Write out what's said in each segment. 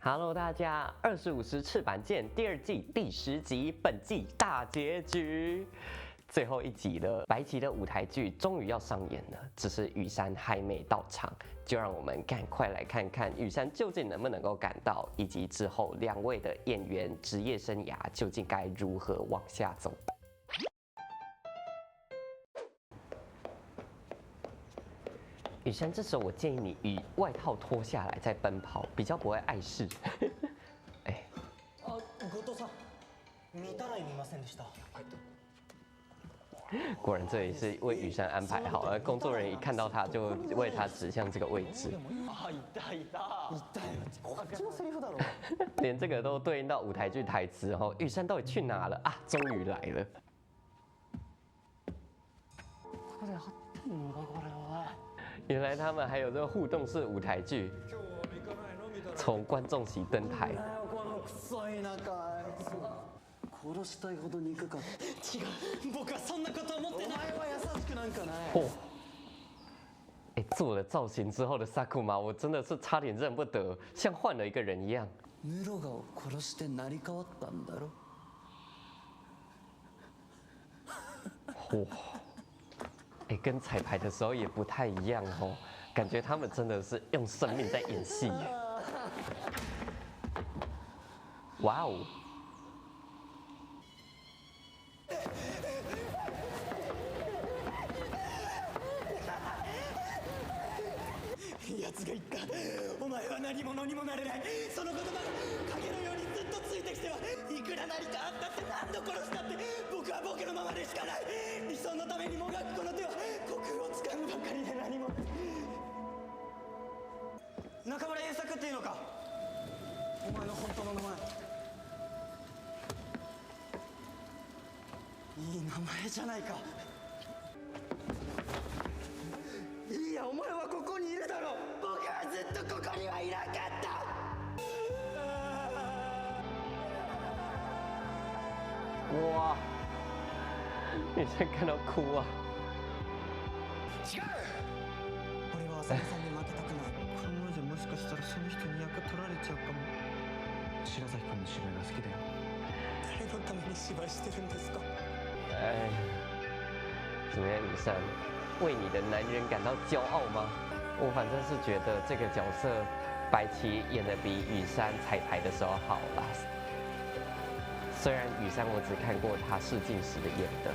Hello，大家，25时翅膀剑第二季第10集，本季大结局，最后一集了。白棋的舞台剧终于要上演了，只是羽山还没到场，就让我们赶快来看看羽山究竟能不能够赶到，以及之后2位的演员职业生涯究竟该如何往下走。羽山，这时候我建议你与外套脱下来再奔跑，比较不会碍事。哎，後藤さん、見たらい見ませんでした。果然这里是为羽山安排好，而工作人员一看到他就为他指向这个位置。あ、いたいた。いたよ。こっちのセリフだろ。连这个都对应到舞台剧台词哦。羽山到底去哪了啊？终于来了。ここでやってんのかこれは。原来他们还有这个互动式舞台剧，从观众席登台。この臭い中、あいつ殺したいほど憎かった。違う、僕はそんなこと思ってない。お前は優しくなんかない。嚯！哎，做了造型之后的萨库玛，我真的是差点认不得，像换了一个人一样。室賀を殺して成り代わったんだろ。嚯！哎，跟彩排的时候也不太一样哦，感觉他们真的是用生命在演戏。哇哦！奴が言った。お前は何者にもなれない。その言葉が影のようにずっとついてきては、いくら何かあったって何度殺したって僕は僕のままでしかない。理想のためにもがくこの手は虚空をつかむばかりで何も。中村栄作っていうのか、お前の本当の名前。いい名前じゃないか。いや、お前はここにいるだろう。僕はずっとここにはいなかった。哇！女生看到哭啊！違う。俺は浅見さんに負けたくない。このままじゃもしかしたらその人に役取られちゃうかも。白崎君の芝居が好きだよ。誰のために芝居してるんですか。哎，怎么样，羽山？为你的男人感到骄傲吗？我反正是觉得这个角色白棋演的比羽山彩排的时候好啦。虽然羽山我只看过他试镜时的演的。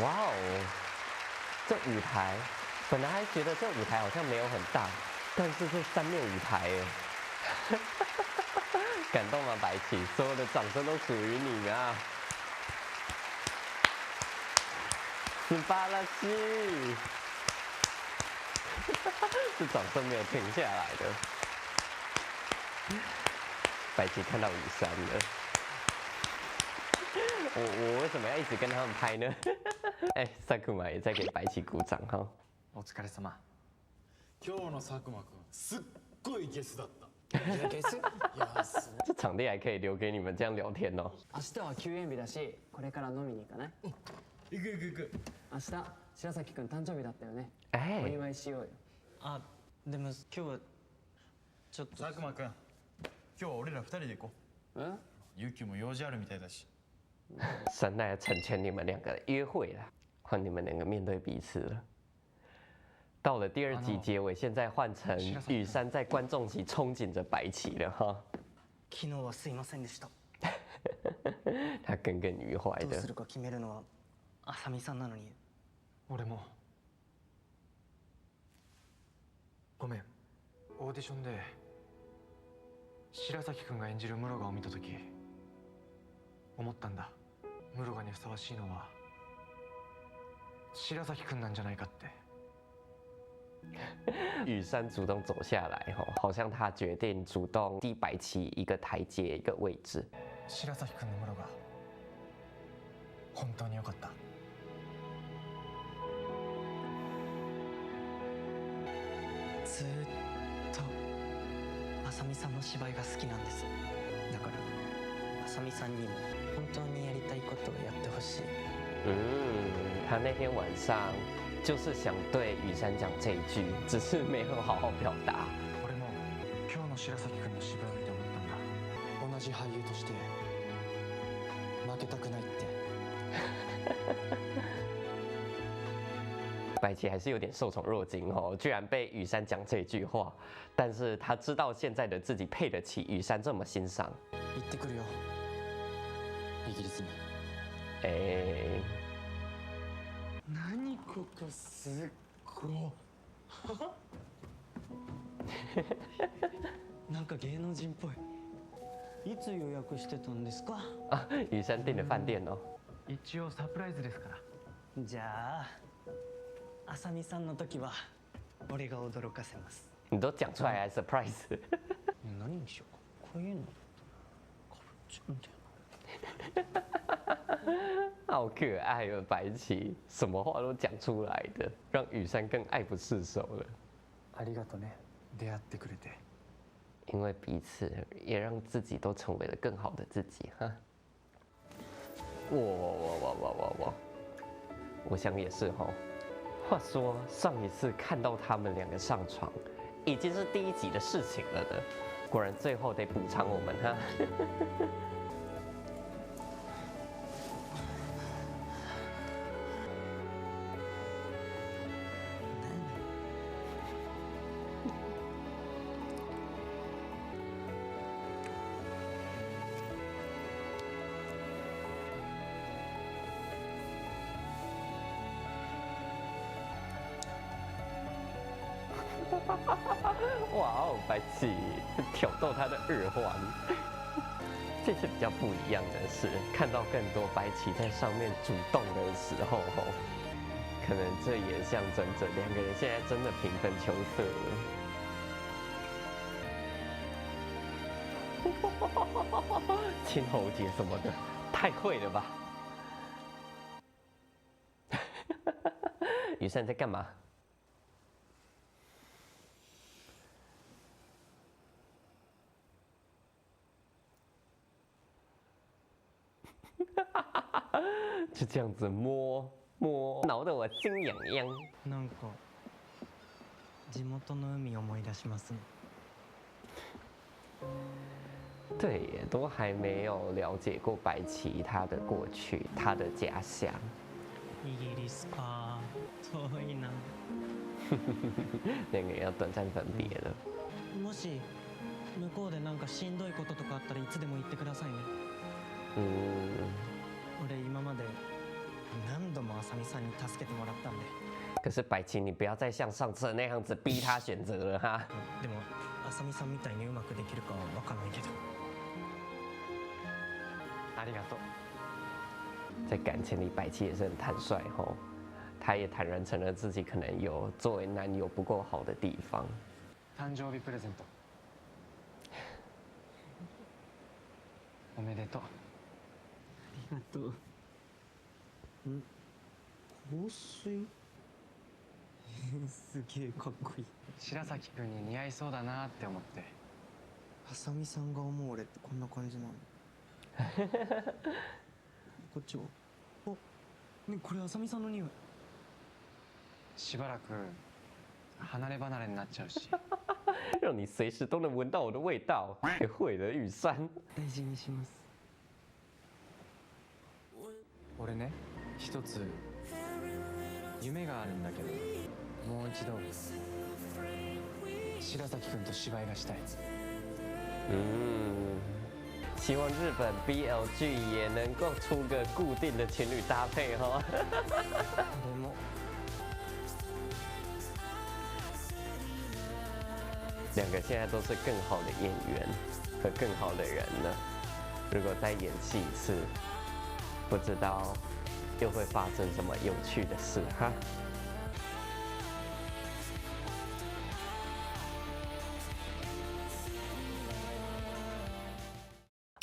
哇哦，这舞台本来还觉得这舞台好像没有很大，但是这3面舞台哎，感动吗？白棋，所有的掌声都属于你啊！斯巴拉西，这掌声没有停下来的。白棋看到羽山了，我为什么要一直跟他们拍呢？哎，萨库玛也在给白棋鼓掌哈。お疲れ様。今日の佐久間くんすっごいゲスだった。ゲス？いや、そう。这场地还可以留给你们这样聊天哦。明日は休園日だし、これから飲みに行かない？行く行く行く。明日白崎くん誕生日だったよね。哎お祝いしようよ。あ、でも今日はちょっと。佐久間くん、今日は俺ら2人で行こう。嗯？ゆきも用事あるみたいだし。神来成全你们2个约会了，换你们2个面对彼此了。到了第2集结尾，现在换成羽山在观众席憧憬着白棋了哈。昨日はすいませんでした。他耿耿于怀的どうす。るか決めるのは浅見さんなのに。俺も。ごめん。オーディションで白崎くんが演じる室賀を見たとき思ったんだ。室賀にふさわしいのは白崎くんなんじゃないかって。羽山主动走下来，好像他决定主动递白棋一个台阶、一个位置。白崎くんの室賀本当に良かった。ずーっと浅見さんの芝居が好きなんです。だから浅見さんにも本当にやりたいことをやってほしい。他那天晚上就是想对羽山讲这一句，只是没有好好表达。俺も今日の白崎君の芝居を見て思ったんだ。同じ俳優として負けたくないって。白起还是有点受宠若惊哦，居然被羽山讲这句话，但是他知道现在的自己配得起羽山这么欣赏。行ってくるよ。イギリスに。何ここすっご。なんか芸能人っぽい。いつ予約してたんですか？啊，羽山订的饭店哦。一応サプライズですから。じゃあ浅見さんの時は俺が驚かせます。你都讲出来还 surprise？ 何にしようか。こういうのだったらかぶっちゃうんだよな。好可爱哦，白起，什么话都讲出来的，让羽山更爱不释手了。ありがとね。出会ってくれて。因为彼此也让自己都成为了更好的自己哈。哇！我想也是哈。话说上一次看到他们两个上床，已经是第1集的事情了呢。果然最后得补偿我们哈。哇哦，白起挑逗他的耳环。这次比较不一样的是，看到更多白起在上面主动的时候，可能这也象征着2个人现在真的平分秋色了。亲喉结什么的，太会了吧！羽山在干嘛？就这样子摸，挠得我心痒痒。なんか地元の海思い出しますね。对耶，都还没有了解过白起他的过去，他的家乡。イギリスか、遠いな。2个人要短暂分别了。もし向こうでなんかしんどいこととかあったらいつでも言ってくださいね。俺今まで何度も浅見さんに助けてもらったんで。可是白起，你不要再像上次那样子逼他选择了哈。でも浅見さんみたいにうまくできるかは分かんないけど。ありがとう。在感情里，白起也是很坦率吼，他也坦然承认自己可能有作为男友不够好的地方。誕生日プレゼント。おめでとう。ありがとう。香水すげえかっこいい。白崎君に似合いそうだなって思って。浅見さんが思う俺ってこんな感じなの？こっちは？あ、ね、これ浅見さんの匂い。しばらく離れ離れになっちゃうし。让你随时都能闻到我的味道，太会了，羽山。大事にします。俺ね、一つ夢があるんだけど、もう一度白崎君と芝居がしたい。希望日本 BL 剧也能够出个固定的情侣搭配哈。俺も。2个现在都是更好的演员和更好的人了。如果再演戏一次，不知道又会发生什么有趣的事哈。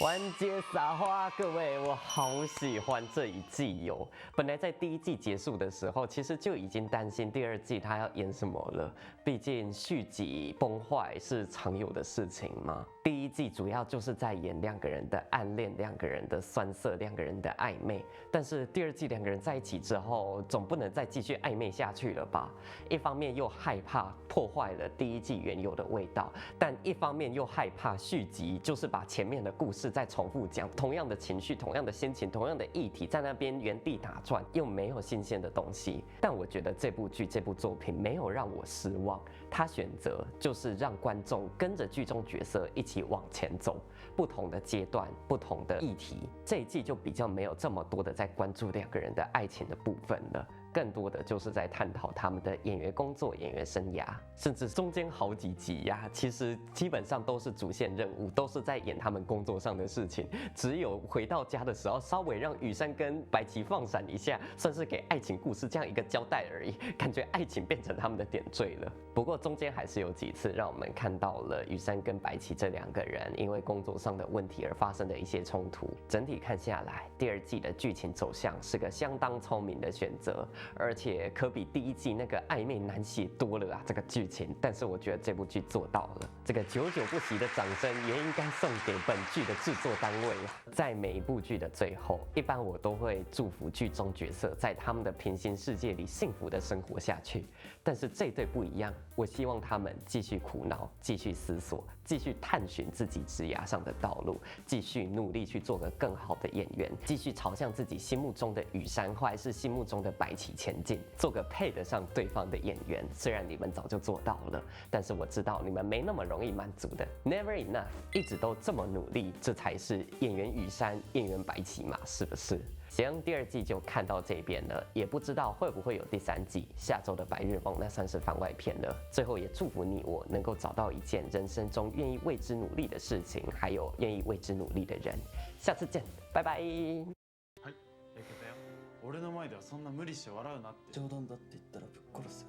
完结撒花，各位，我好喜欢这一季哟！本来在第一季结束的时候，其实就已经担心第二季他要演什么了。毕竟续集崩坏是常有的事情嘛。第一季主要就是在演两个人的暗恋、两个人的酸涩、两个人的暧昧。但是第二季两个人在一起之后，总不能再继续暧昧下去了吧？一方面又害怕破坏了第一季原有的味道，但一方面又害怕续集就是把前面的故事再重复讲，同样的情绪、同样的心情、同样的议题，在那边原地打转，又没有新鲜的东西。但我觉得这部剧、这部作品没有让我失望，他选择就是让观众跟着剧中角色一起往前走，不同的阶段、不同的议题。这一季就比较没有这么多的在关注两个人的爱情的部分了。更多的就是在探讨他们的演员工作、演员生涯，甚至中间好几集呀，其实基本上都是主线任务，都是在演他们工作上的事情。只有回到家的时候，稍微让羽山跟白棋放闪一下，算是给爱情故事这样一个交代而已。感觉爱情变成他们的点缀了。不过中间还是有几次让我们看到了羽山跟白棋这两个人因为工作上的问题而发生的一些冲突。整体看下来，第二季的剧情走向是个相当聪明的选择。而且可比第一季那个暧昧难写多了啊！这个剧情，但是我觉得这部剧做到了。这个久久不息的掌声也应该送给本剧的制作单位啊！在每一部剧的最后，一般我都会祝福剧中角色在他们的平行世界里幸福的生活下去。但是这对不一样，我希望他们继续苦恼，继续思索，继续探寻自己职涯上的道路，继续努力去做个更好的演员，继续朝向自己心目中的羽山或还是心目中的白棋前进，做个配得上对方的演员。虽然你们早就做到了，但是我知道你们没那么容易满足的。Never enough， 一直都这么努力，这才是演员羽山、演员白棋嘛，是不是？行，第二季就看到这边了，也不知道会不会有第三季。下周的白日梦那算是番外篇了。最后也祝福你我能够找到一件人生中愿意为之努力的事情，还有愿意为之努力的人。下次见，拜拜。はい、焼けたよ。俺の前ではそんな無理して笑うなって。冗談だって言ったらぶっ殺す。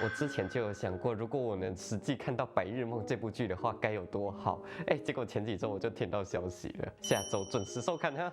我之前就有想过，如果我能实际看到《白日梦》这部剧的话，该有多好。结果前几周我就听到消息了，下周准时收看哈。